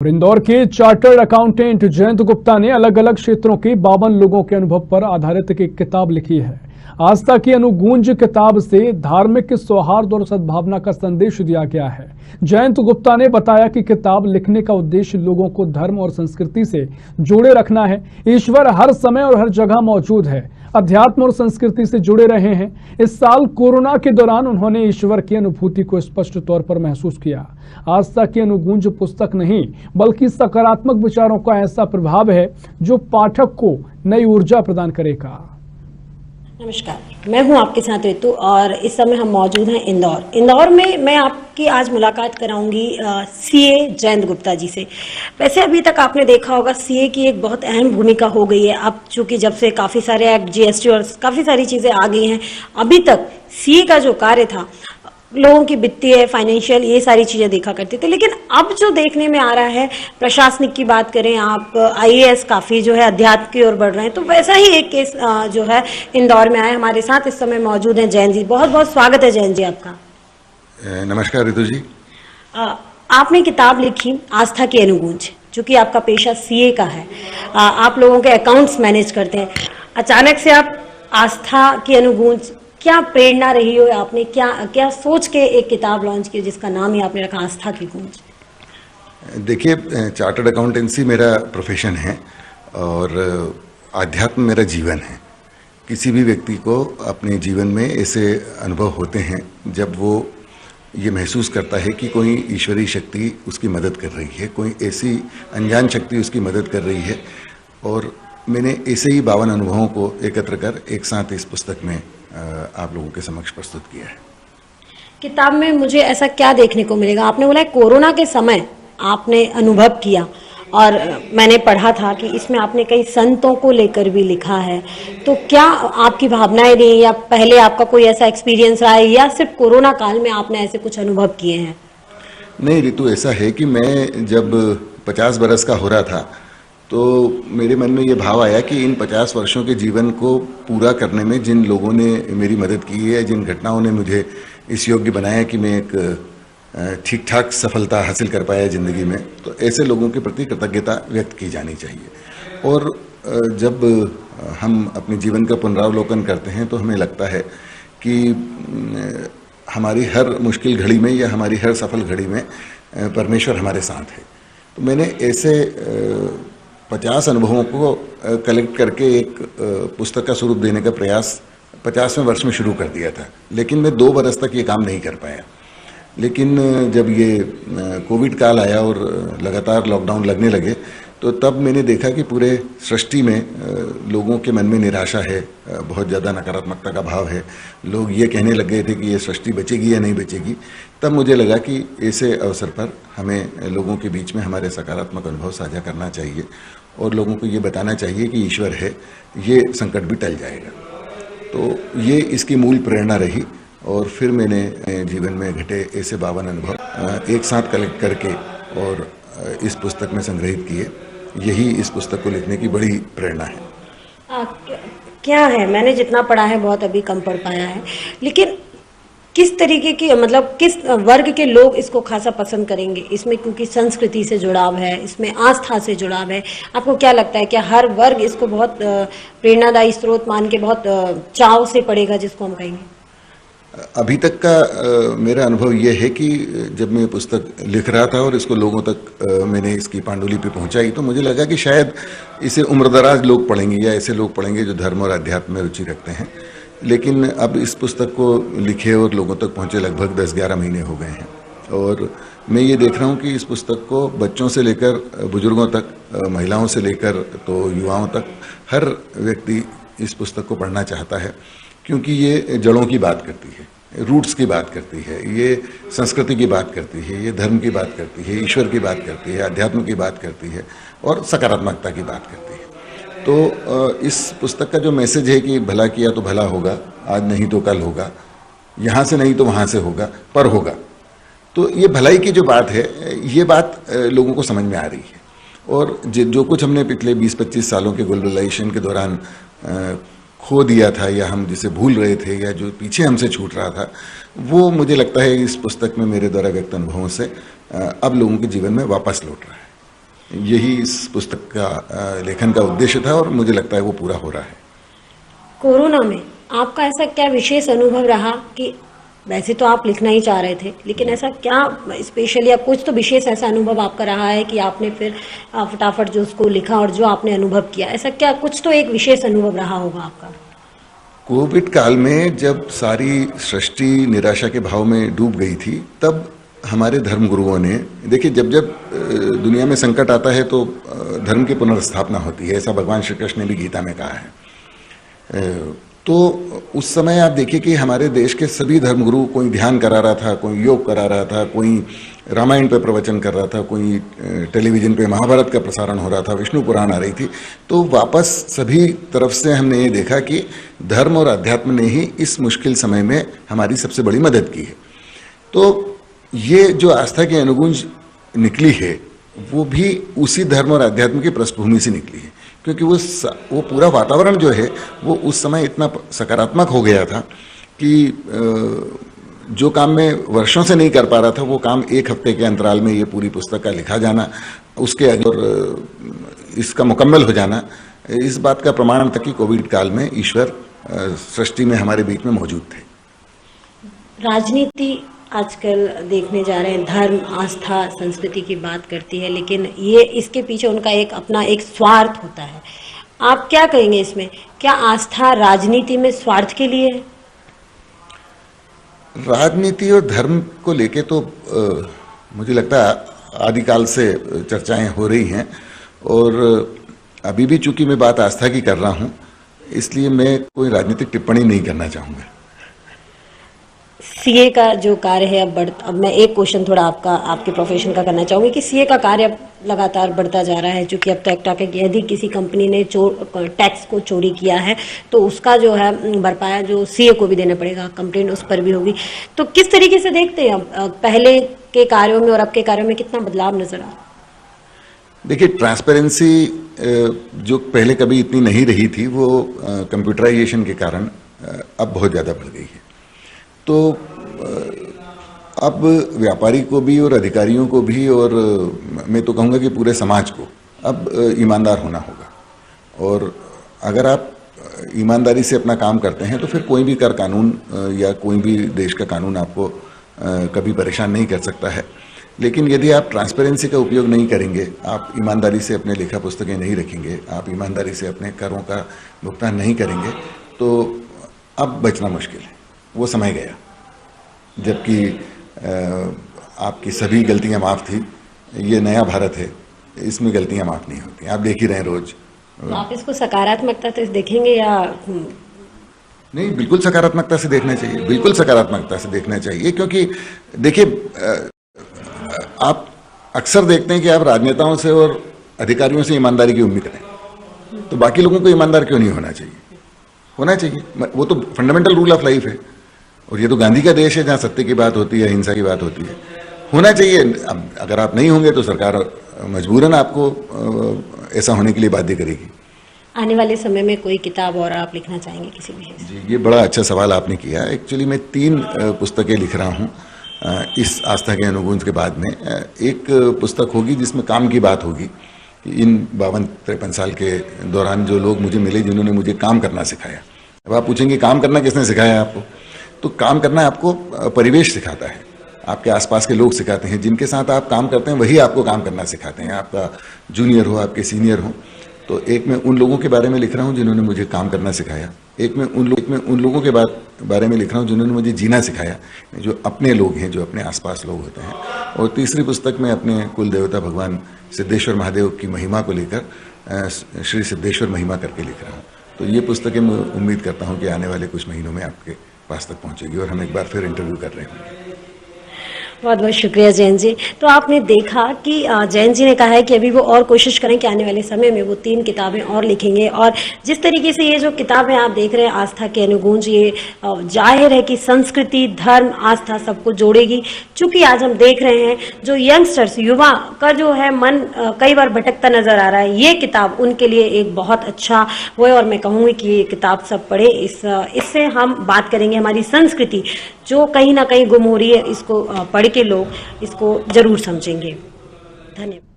और इंदौर के chartered accountant Jayant Gupta ने अलग अलग क्षेत्रों के 52 लोगों के अनुभव पर आधारित एक किताब लिखी है। आस्था की अनुगूंज किताब से धार्मिक सौहार्द और सद्भावना का संदेश दिया गया है। जयंत गुप्ता ने बताया कि किताब लिखने का उद्देश्य लोगों को धर्म और संस्कृति से जोड़े रखना है। ईश्वर हर समय और हर जगह मौजूद है, अध्यात्म और संस्कृति से जुड़े रहे हैं। इस साल कोरोना के दौरान उन्होंने ईश्वर की अनुभूति को स्पष्ट तौर पर महसूस किया। आस्था की अनुगूंज पुस्तक नहीं बल्कि सकारात्मक विचारों का ऐसा प्रभाव है जो पाठक को नई ऊर्जा प्रदान करेगा। नमस्कार, मैं हूं आपके साथ ऋतु और इस समय हम मौजूद हैं इंदौर में। मैं आपकी आज मुलाकात कराऊंगी सीए जयंत गुप्ता जी से। वैसे अभी तक आपने देखा होगा सीए की एक बहुत अहम भूमिका हो गई है। अब चूंकि जब से काफ़ी सारे एक्ट, जीएसटी और काफ़ी सारी चीज़ें आ गई हैं, अभी तक सीए का जो कार्य था लोगों की वित्तीय, फाइनेंशियल, ये सारी चीज़ें देखा करते थे। लेकिन अब जो देखने में आ रहा है, प्रशासनिक की बात करें आप, आईएएस काफ़ी जो है अध्यात्म की ओर बढ़ रहे हैं। तो वैसा ही एक केस जो है इंदौर में आया। हमारे साथ इस समय मौजूद हैं जयंत जी। बहुत बहुत स्वागत है जयंत जी आपका। नमस्कार ऋतु जी। आपने किताब लिखी आस्था की अनुगूंज, चूंकि आपका पेशा सीए का है, आप लोगों के अकाउंट्स मैनेज करते हैं। अचानक से आप आस्था की अनुगूंज, क्या प्रेरणा रही हो, आपने क्या सोच के एक किताब लॉन्च की जिसका नाम ही आपने रखा आस्था की गूंज? देखिए, चार्टर्ड अकाउंटेंसी मेरा प्रोफेशन है और आध्यात्म मेरा जीवन है। किसी भी व्यक्ति को अपने जीवन में ऐसे अनुभव होते हैं जब वो ये महसूस करता है कि कोई ईश्वरीय शक्ति उसकी मदद कर रही है, कोई ऐसी अनजान शक्ति उसकी मदद कर रही है। और मैंने ऐसे ही 52 अनुभवों को एकत्र कर एक साथ इस पुस्तक में आप लोगों के समक्ष प्रस्तुत किया है। किताब में मुझे ऐसा क्या देखने को मिलेगा? आपने बोला कोरोना के समय आपने अनुभव किया और मैंने पढ़ा था कि इसमें आपने कई संतों को लेकर भी लिखा है। तो क्या आपकी भावनाएं रही या पहले आपका कोई ऐसा एक्सपीरियंस रहा है या सिर्फ कोरोना काल में आपने ऐसे कुछ अनुभव किए हैं? नहीं ऋतु, ऐसा है कि मैं जब 50 बरस का हो रहा था तो मेरे मन में ये भाव आया कि इन 50 वर्षों के जीवन को पूरा करने में जिन लोगों ने मेरी मदद की है, जिन घटनाओं ने मुझे इस योग्य बनाया कि मैं एक ठीक ठाक सफलता हासिल कर पाया ज़िंदगी में, तो ऐसे लोगों के प्रति कृतज्ञता व्यक्त की जानी चाहिए। और जब हम अपने जीवन का पुनरावलोकन करते हैं तो हमें लगता है कि हमारी हर मुश्किल घड़ी में या हमारी हर सफल घड़ी में परमेश्वर हमारे साथ है। तो मैंने ऐसे 50 अनुभवों को कलेक्ट करके एक पुस्तक का स्वरूप देने का प्रयास 50वें वर्ष में शुरू कर दिया था, लेकिन मैं 2 बरस तक ये काम नहीं कर पाया। लेकिन जब ये कोविड काल आया और लगातार लॉकडाउन लगने लगे तो तब मैंने देखा कि पूरे सृष्टि में लोगों के मन में निराशा है, बहुत ज़्यादा नकारात्मकता का भाव है। लोग ये कहने लग गए थे कि ये सृष्टि बचेगी या नहीं बचेगी। तब मुझे लगा कि ऐसे अवसर पर हमें लोगों के बीच में हमारे सकारात्मक अनुभव साझा करना चाहिए और लोगों को ये बताना चाहिए कि ईश्वर है, ये संकट भी टल जाएगा। तो ये इसकी मूल प्रेरणा रही और फिर मैंने जीवन में घटे ऐसे 52 अनुभव एक साथ कलेक्ट करके और इस पुस्तक में संग्रहित किए। यही इस पुस्तक को लिखने की बड़ी प्रेरणा है। क्या है, मैंने जितना पढ़ा है बहुत अभी कम पढ़ पाया है, लेकिन किस तरीके की, मतलब किस वर्ग के लोग इसको खासा पसंद करेंगे? इसमें क्योंकि संस्कृति से जुड़ाव है, इसमें आस्था से जुड़ाव है। आपको क्या लगता है क्या हर वर्ग इसको बहुत प्रेरणादायी स्रोत मान के बहुत चाव से पढ़ेगा, जिसको हम कहेंगे? अभी तक का मेरा अनुभव ये है कि जब मैं पुस्तक लिख रहा था और इसको लोगों तक मैंने इसकी पांडुलिपि पहुंचाई तो मुझे लगा कि शायद इसे उम्रदराज लोग पढ़ेंगे या ऐसे लोग पढ़ेंगे जो धर्म और अध्यात्म में रुचि रखते हैं। लेकिन अब इस पुस्तक को लिखे और लोगों तक पहुंचे लगभग 10-11 महीने हो गए हैं और मैं ये देख रहा हूँ कि इस पुस्तक को बच्चों से लेकर बुजुर्गों तक, महिलाओं से लेकर तो युवाओं तक हर व्यक्ति इस पुस्तक को पढ़ना चाहता है, क्योंकि ये जड़ों की बात करती है, रूट्स की बात करती है, ये संस्कृति की बात करती है, ये धर्म की बात करती है, ईश्वर की बात करती है, अध्यात्म की बात करती है और सकारात्मकता की बात करती है। तो इस पुस्तक का जो मैसेज है कि भला किया तो भला होगा, आज नहीं तो कल होगा, यहाँ से नहीं तो वहाँ से होगा, पर होगा। तो ये भलाई की जो बात है, ये बात लोगों को समझ में आ रही है। और जो कुछ हमने पिछले 20-25 सालों के ग्लोबलाइजेशन के दौरान खो दिया था या हम जिसे भूल रहे थे या जो पीछे हमसे छूट रहा था, वो मुझे लगता है इस पुस्तक में मेरे द्वारा व्यक्त अनुभवों से अब लोगों के जीवन में वापस लौट रहा है। यही इस पुस्तक का लेखन का उद्देश्य था और मुझे लगता है वो पूरा हो रहा है। कोरोना में आपका ऐसा क्या विशेष अनुभव रहा कि वैसे तो आप लिखना ही चाह रहे थे, लेकिन ऐसा क्या स्पेशली आप कुछ तो विशेष ऐसा अनुभव आपका रहा है कि आपने फिर फटाफट जो उसको लिखा और जो आपने अनुभव किया, ऐसा क्या कुछ तो एक विशेष अनुभव रहा होगा आपका? कोविड काल में जब सारी सृष्टि निराशा के भाव में डूब गई थी, तब हमारे धर्मगुरुओं ने, देखिए जब जब दुनिया में संकट आता है तो धर्म की पुनर्स्थापना होती है, ऐसा भगवान श्री कृष्ण ने भी गीता में कहा है। तो उस समय आप देखिए कि हमारे देश के सभी धर्मगुरु, कोई ध्यान करा रहा था, कोई योग करा रहा था, कोई रामायण पे प्रवचन कर रहा था, कोई टेलीविजन पे महाभारत का प्रसारण हो रहा था, विष्णु पुराण आ रही थी। तो वापस सभी तरफ से हमने ये देखा कि धर्म और अध्यात्म ने ही इस मुश्किल समय में हमारी सबसे बड़ी मदद की है। तो ये जो आस्था की अनुगूंज निकली है वो भी उसी धर्म और अध्यात्म की पृष्ठभूमि से निकली है, क्योंकि वो पूरा वातावरण जो है वो उस समय इतना सकारात्मक हो गया था कि जो काम मैं वर्षों से नहीं कर पा रहा था वो काम एक हफ्ते के अंतराल में ये पूरी पुस्तक का लिखा जाना, उसके और इसका मुकम्मल हो जाना, इस बात का प्रमाण तक कि कोविड काल में ईश्वर सृष्टि में हमारे बीच में मौजूद थे। राजनीति आजकल देखने जा रहे हैं, धर्म, आस्था, संस्कृति की बात करती है, लेकिन ये इसके पीछे उनका एक अपना एक स्वार्थ होता है। आप क्या कहेंगे इसमें? क्या आस्था राजनीति में स्वार्थ के लिए है? राजनीति और धर्म को लेके तो मुझे लगता है आदिकाल से चर्चाएं हो रही हैं, और अभी भी चूंकि मैं बात आस्था की कर रहा हूं, इसलिए मैं कोई राजनीतिक टिप्पणी नहीं करना चाहूँगा। सीए का जो कार्य है अब मैं एक क्वेश्चन थोड़ा आपके प्रोफेशन का करना चाहूँगी कि सीए का कार्य अब लगातार बढ़ता जा रहा है, क्योंकि अब तो एक्ट है कि यदि किसी कंपनी ने टैक्स को चोरी किया है तो उसका जो है भरपाया जो सीए को भी देना पड़ेगा, कंप्लेंट उस पर भी होगी। तो किस तरीके से देखते हैं अब पहले के कार्यों में और अब के कार्यों में कितना बदलाव नजर आ? देखिए, ट्रांसपेरेंसी जो पहले कभी इतनी नहीं रही थी वो कंप्यूटराइजेशन के कारण अब बहुत ज़्यादा बढ़ गई है। तो अब व्यापारी को भी और अधिकारियों को भी, और मैं तो कहूँगा कि पूरे समाज को अब ईमानदार होना होगा। और अगर आप ईमानदारी से अपना काम करते हैं तो फिर कोई भी कर कानून या कोई भी देश का कानून आपको कभी परेशान नहीं कर सकता है। लेकिन यदि आप ट्रांसपेरेंसी का उपयोग नहीं करेंगे, आप ईमानदारी से अपने लेखा पुस्तकें नहीं रखेंगे, आप ईमानदारी से अपने करों का भुगतान नहीं करेंगे, तो अब बचना मुश्किल है। वो समय गया जबकि आपकी सभी गलतियां माफ़ थी। ये नया भारत है, इसमें गलतियां माफ़ नहीं होती। आप देख ही रहे हैं रोज। तो आप इसको सकारात्मकता से देखेंगे या नहीं? बिल्कुल सकारात्मकता से देखना चाहिए, बिल्कुल सकारात्मकता से देखना चाहिए, क्योंकि देखिए आप अक्सर देखते हैं कि आप राजनेताओं से और अधिकारियों से ईमानदारी की उम्मीद करें, तो बाकी लोगों को ईमानदार क्यों नहीं होना चाहिए? होना चाहिए। वो तो फंडामेंटल रूल ऑफ लाइफ है, और ये तो गांधी का देश है जहाँ सत्य की बात होती है, हिंसा की बात होती है। होना चाहिए। अब अगर आप नहीं होंगे तो सरकार मजबूरन आपको ऐसा होने के लिए बाध्य करेगी। आने वाले समय में कोई किताब और आप लिखना चाहेंगे किसी विषय? जी, ये बड़ा अच्छा सवाल आपने किया। एक्चुअली मैं 3 पुस्तकें लिख रहा हूँ इस आस्था के अनुगूंज के बाद में। एक पुस्तक होगी जिसमें काम की बात होगी कि इन 52-53 साल के दौरान जो लोग मुझे मिले जिन्होंने मुझे काम करना सिखाया। अब आप पूछेंगे काम करना किसने सिखाया आपको? तो काम करना आपको परिवेश सिखाता है, आपके आसपास के लोग सिखाते हैं, जिनके साथ आप काम करते हैं वही आपको काम करना सिखाते हैं, आपका जूनियर हो, आपके सीनियर हो। तो एक मैं उन लोगों के बारे में लिख रहा हूँ जिन्होंने मुझे काम करना सिखाया। एक मैं उन लोगों के बारे में लिख रहा हूँ जिन्होंने मुझे जीना सिखाया, जो अपने लोग हैं, जो अपने आसपास लोग होते हैं। और तीसरी पुस्तक में अपने कुल देवता भगवान सिद्धेश्वर महादेव की महिमा को लेकर श्री सिद्धेश्वर महिमा करके लिख रहा हूँ। तो ये पुस्तकें मैं उम्मीद करता हूँ कि आने वाले कुछ महीनों में आपके पास तक पहुँचेगी और हम एक बार फिर इंटरव्यू कर रहे हैं। बहुत बहुत शुक्रिया जैन जी। तो आपने देखा कि जैन जी ने कहा है कि अभी वो और कोशिश करें कि आने वाले समय में वो 3 किताबें और लिखेंगे, और जिस तरीके से ये जो किताबें आप देख रहे हैं आस्था के अनुगूंज, ये जाहिर है कि संस्कृति, धर्म, आस्था सबको जोड़ेगी। चूंकि आज हम देख रहे हैं जो यंगस्टर्स, युवा का जो है मन कई बार भटकता नजर आ रहा है, ये किताब उनके लिए एक बहुत अच्छा वो है। और मैं कहूँगी कि ये किताब सब पढ़े। इससे हम बात करेंगे हमारी संस्कृति जो कहीं ना कहीं गुम हो रही है, इसको पढ़ के लोग इसको जरूर समझेंगे। धन्यवाद।